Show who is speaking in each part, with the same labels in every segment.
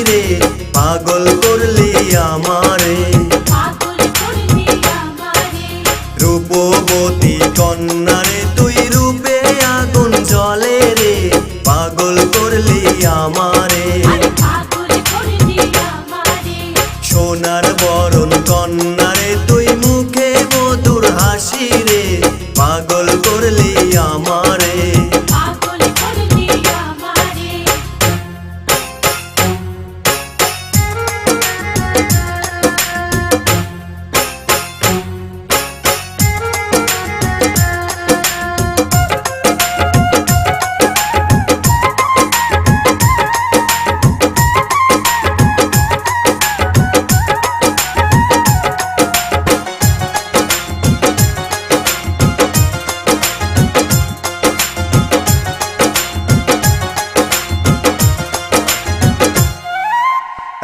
Speaker 1: রে পাগল করলি আমারে। রূপবতী কন্যা রে তুই রূপে আগুন জ্বলে রে পাগল করলি আমারে। সোনার বরণ কন্যা রে তুই মুখে মধুর হাসি রে পাগল করলি আমারে।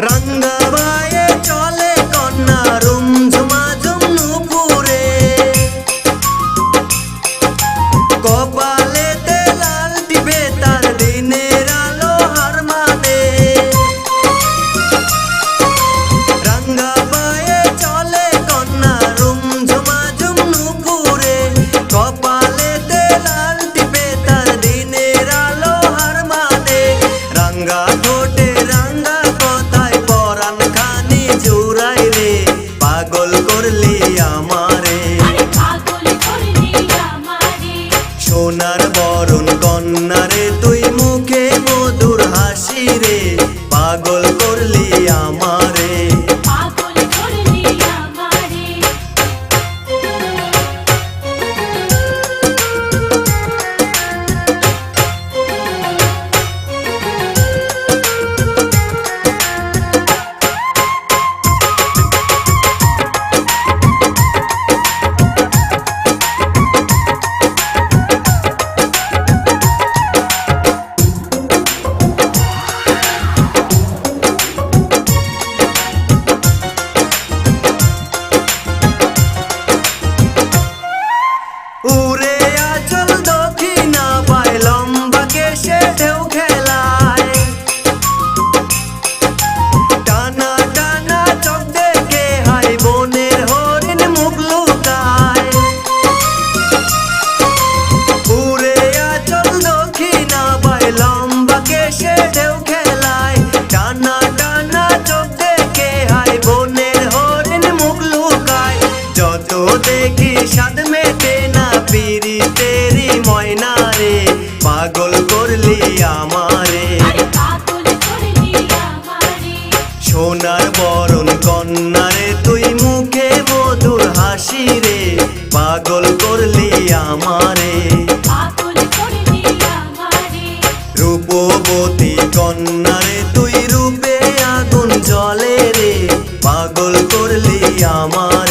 Speaker 1: রঙ্গবায়ে চলে কন্যা রুমঝুমা ঝুমনুপুরে, কপালেতে লাল টিপে তার দিনের আলো হার মানে। রঙ্গবায়ে চলে কন্যা রুমঝুমা ঝুমনুপুরে, কপালেতে লাল টিপে তার দিনের আলো হার মানে। রঙ্গা ঠোঁটে রঙ্গা কথায় পরাণ খানি জুড়াই রে পাগল করলি আমারে। সোনার বরণ কন্যা রে তুই মুখে মধুর হাসি রে পাগল করলি আমারে। উরে আচল দক্ষিণা পায় লম্বা কেশে ঢেউ খেলায়, টানা টানা চোখ দেখে হাই বনের হরিণ মুখ লুকায়। উরে আচল দক্ষিণা পায় লম্বা কেশে ঢেউ খেলায়, টানা টানা চোখ দেখে হাই বনের হরিণ মুখ লুকায়। যত দেখি সাদ মেটে না পিরি তেরি ময়না রে পাগল করলি আমারে। সোনার বরণ কন্যা রে তুই মুখে মধুর হাসি রে পাগল করলি আমারে। রূপবতী কন্যা রে তুই রূপে আগুন জ্বলে রে পাগল করলি আমারে।